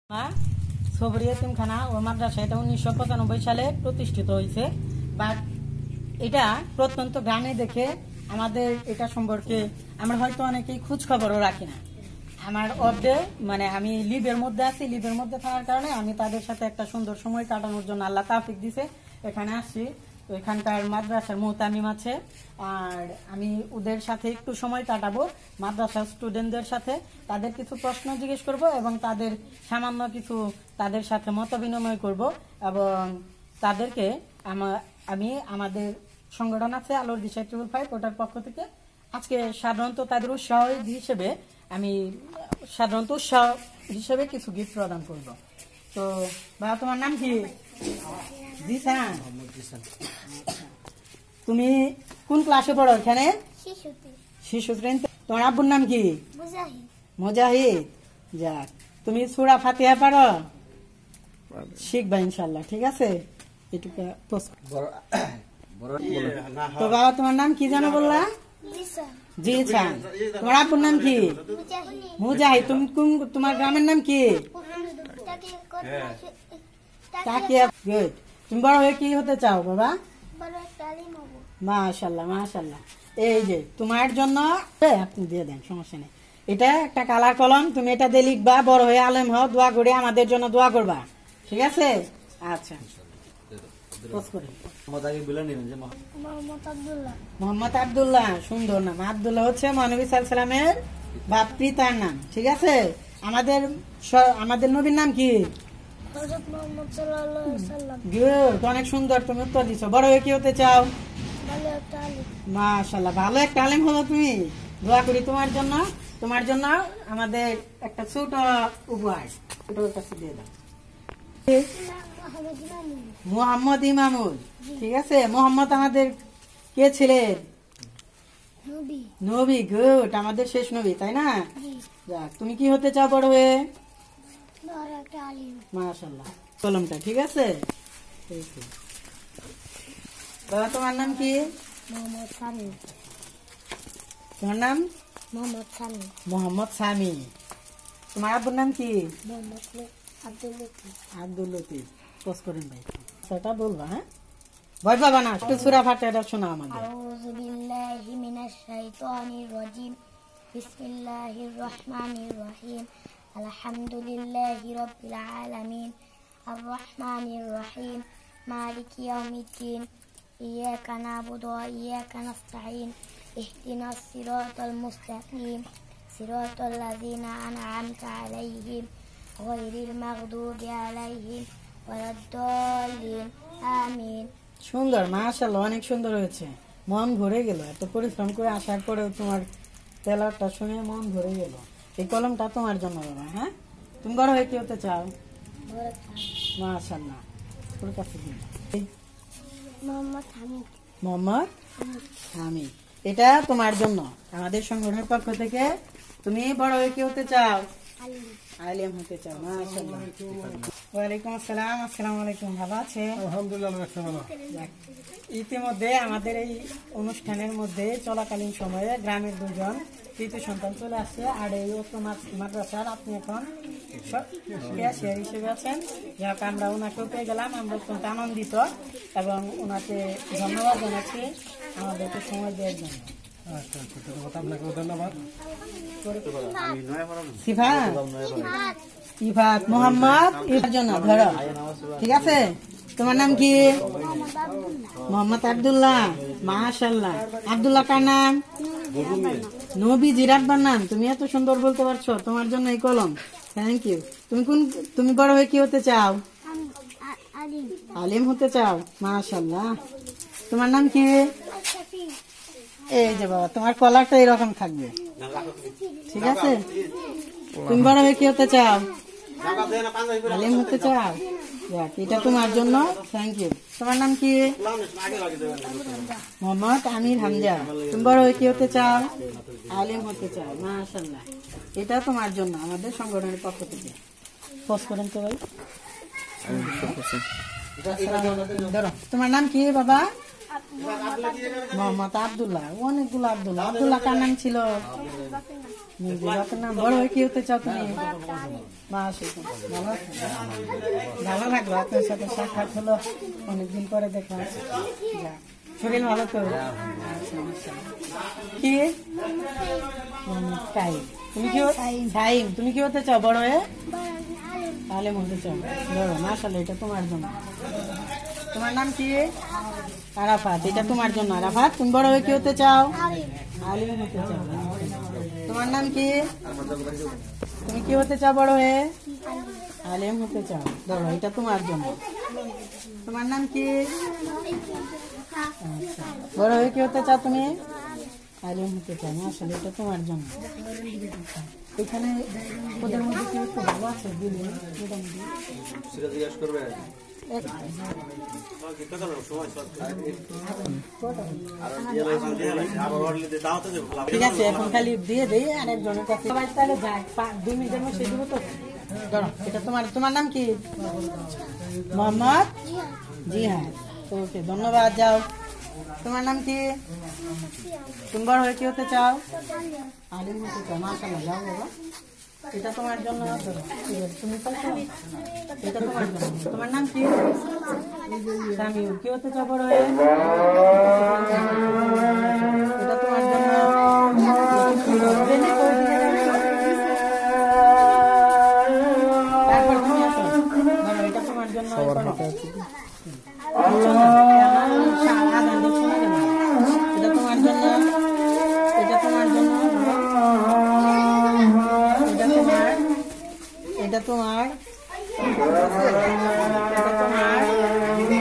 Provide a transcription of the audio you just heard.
সবরি এতিমখানা ও মাদ্রাসা এটা 1995 সালে প্রতিষ্ঠিত হয়েছে। বাট এটা প্রত্যন্ত গ্রামে দেখে আমাদের এটা সম্পর্কে আমরা হয়তো অনেকেই খোঁজ খবরও রাখি না। আমার অর্ধে মানে আমি লিভের মধ্যে আছি, লিভের মধ্যে থাকার কারণে আমি তাদের সাথে একটা সুন্দর সময় কাটানোর জন্য আল্লাহ তাওফিক দিছে এখানে আসছি। তো এখানকার মাদ্রাসার মুহতামিম আছে, আর আমি ওদের সাথে একটু সময় কাটাবো, মাদ্রাসার স্টুডেন্টদের সাথে তাদের কিছু প্রশ্ন জিজ্ঞেস করব এবং তাদের সামান্য কিছু তাদের সাথে মত বিনিময় করব এবং তাদেরকে আমি আমাদের সংগঠন আছে আলোর দিশা 555 ওটার পক্ষ থেকে আজকে সাধারণত তাদের উৎসাহ হিসেবে আমি সাধারণত উৎসাহ হিসেবে কিছু গিফট প্রদান করব। তো বাবা তোমার নাম কি? জিসান। তুমি কোন ক্লাসে পড়ো? এখানে শিশু শ্রেণীতে। তোমার আব্বুর নাম কি? মুজাহিদ। যাক, তুমি সূরা ফাতিহা পারো? শিখবা ইনশাআল্লাহ, ঠিক আছে। এটুকু তো বাবা তোমার নাম কি জানো বললা? জিসান। তোমার আব্বুর নাম কি? মুজাহিদ। তুমি তোমার গ্রামের নাম কি? গুড। তুমি বড় হয়ে কি হতে চাও বাবা? মাশাআল্লাহ মাশাআল্লাহ। এই যে তোমার জন্য আপনি দিয়ে দেন, সমস্যা নেই। এটা একটা কালার কলম, তুমি এটা দিয়ে লিখবা, বড় হয়ে আলেম হও, দোয়া করে আমাদের জন্য দোয়া করবা, ঠিক আছে? আচ্ছা, মোহাম্মদ আব্দুল্লাহ। সুন্দর নাম। আব্দুল্লাহ হচ্ছে মহানবী সাল্লাল্লাহু আলাইহি ওয়াসাল্লামের বাপ পিতার নাম, ঠিক আছে। আমাদের নবীর নাম কি? গুড, অনেক সুন্দর তুমি উত্তর দিছো। বড় হয়ে কি হতে চাও? মাশাআল্লাহ, ভালো একটা আলেম হলো তুমি। দোয়া করি তোমার জন্য। তোমার জন্য আমাদের একটা ছোট উপহার, ওটার কাছে দিয়ে দাও। মোহাম্মদ ইমামুল, ঠিক আছে। মোহাম্মদ আমাদের কে ছিলেন? নবী। গুড, আমাদের শেষ নবী, তাই না? যাক, তুমি কি হতে চাও বড় হয়ে? মাশাআল্লাহ। কলমটা ঠিক আছে। বাবা তোমার নাম কি? তোমার নাম? মোহাম্মদ সামি। তোমার আব্বুর নাম কি? আব্দুল লতিফ। পোস্ট করেন ভাই, সেটা বলবা, হ্যাঁ? ভয় পাবা না, একটু সূরা ফাতিহা শোনা আমাদের। আউযু বিল্লাহি মিনাশ শাইতানির রাজিম। বিসমিল্লাহির রহমানির রহিম। আলহামদুলিল্লাহি রাব্বিল আলামিন। আর রহমানির রহিম। মালিকি ইয়াউমিদ্দিন। ইয়াকা না'বুদু ওয়া ইয়াকা নাস্তাঈন। ইহদিনাস সিরাতাল মুস্তাকিম। সিরাতাল লাযিনা আন'আমতা আলাইহিম গায়রিল মাগদুবি আলাইহিম ওয়ালাদ-দাল্লিন। আমিন। সুন্দর, মাশাআল্লাহ, অনেক সুন্দর হয়েছে। মন ভরে গেল, এত পরিশ্রম করে আসার পরেও তোমার তেলাওয়াতটা শুনে মন ভরে গেল। এই কলমটা তোমার জন্য বাবা, হ্যাঁ? তুমি বড় হয়ে কি হতে চাও? মাশাআল্লাহ। ওর কাছে দিন। মোহাম্মদ হামিদ। এটা তোমার জন্য আমাদের সংগঠনের পক্ষ থেকে। তুমি বড় হয়ে কি হতে চাও? আলেম হতে চাও। মাশাআল্লাহ। ওয়ালাইকুম আসসালাম। আসসালামু আলাইকুম। ভালো আছে? আলহামদুলিল্লাহ। ইতিমধ্যে আমাদের এই অনুষ্ঠানের মধ্যে চলাকালীন সময়ে গ্রামের দুজন তৃতীয় সন্তান চলে আসছে, আর এই মাদ্রাসার আপনি এখন ক্যাশিয়ার হিসেবে আছেন। যাক, আমরা ওনাকেও পেয়ে গেলাম, আমরা অত্যন্ত আনন্দিত এবং ওনাকে ধন্যবাদ জানাচ্ছি আমাদেরকে সময় দেওয়ার জন্য। ধন্যবাদ। ইফাত মোহাম্মদ ইফার জন্য ধরো, ঠিক আছে। তোমার নাম কি? মোহাম্মদ আব্দুল্লাহ। মাশাআল্লাহ। আব্দুল্লাহ কার নাম? নবী জিরাব্বার নাম। তুমি এত সুন্দর বলতে পারছো, তোমার জন্য এই কলম। Thank you. তুমি বড় হয়ে কি হতে চাও? আলিম হতে চাও। মাশাআল্লাহ। তোমার নাম কি? এই যে বাবা, তোমার কলারটা এরকম থাকবে, ঠিক আছে। তুমি বড় হয়ে কি হতে চাও? আলিম হতে চাও। যাক, এটা তোমার জন্য। Thank you. তোমার নাম কি? মোহাম্মদ আমির হামজা। তুমি বড় হয়ে কি হতে চাও? আলিম হতে চাও। মাশাআল্লাহ। এটা তোমার জন্য আমাদের সংগঠনের পক্ষ থেকে। পোস্ট করেন তো ভাই। তোমার নাম কি বাবা? মোহাম্মদ আব্দুল্লাহ। অনেকগুলো আব্দুল্লাহ। আব্দুল্লাহ কার নাম ছিল? আপনার নাম বড় হয়ে কি হতে চাও তুমি? মাশাআল্লাহ, ভালো আছেন? ভালো লাগলো আপনার সাথে সাক্ষাৎ হলো, অনেকদিন পরে দেখলাম। যা, শরীর ভালো তো? আচ্ছা, মাশাআল্লাহ। কি তাই তুমি কি সাইম, তুমি কি হতে চাও বড় হয়ে? আলেম হতে চাও? বড়, মাশাআল্লাহ, এটা তোমার জন্য। তোমার নাম কি? আরাফাত, এটা তোমার জন্য। আরাফাত, তুমি বড় হয়ে কি হতে চাও? আলিম হতে চাও। তোমার নাম কি? তুমি কি হতে চাও বড় হয়ে? আলিম হতে চাও। বড়, এটা তোমার জন্য। তোমার নাম কি? আচ্ছা, বড় হয়ে কি হতে চাও তুমি? আলিম হতে চাও। আসলে এটা তোমার জন্য। এখানে ওদের মধ্যে কি একটু ভালো আছে? দিলি মোটামুটি ঠিক আছে, এখন খালি দিয়ে দেই আরেকজনের কাছে। তাহলে যাই 2 মিনিটের মধ্যে দিব তো। ধরো, এটা তোমার। তোমার নাম কি? মোহাম্মদ জিহাদ। ওকে, ধন্যবাদ। যাও, তোমার নাম কি? তুমি বড় হয়ে কি হতে চাও? আলিম হতে চাও। মাশাআল্লাহ, যাও বাবা, এটা তোমার জন্য। তুমি পাইছো? এটা তোমার জন্য। তোমার নাম কি? সামিউর, কি হতে চাও বড় হয়ে?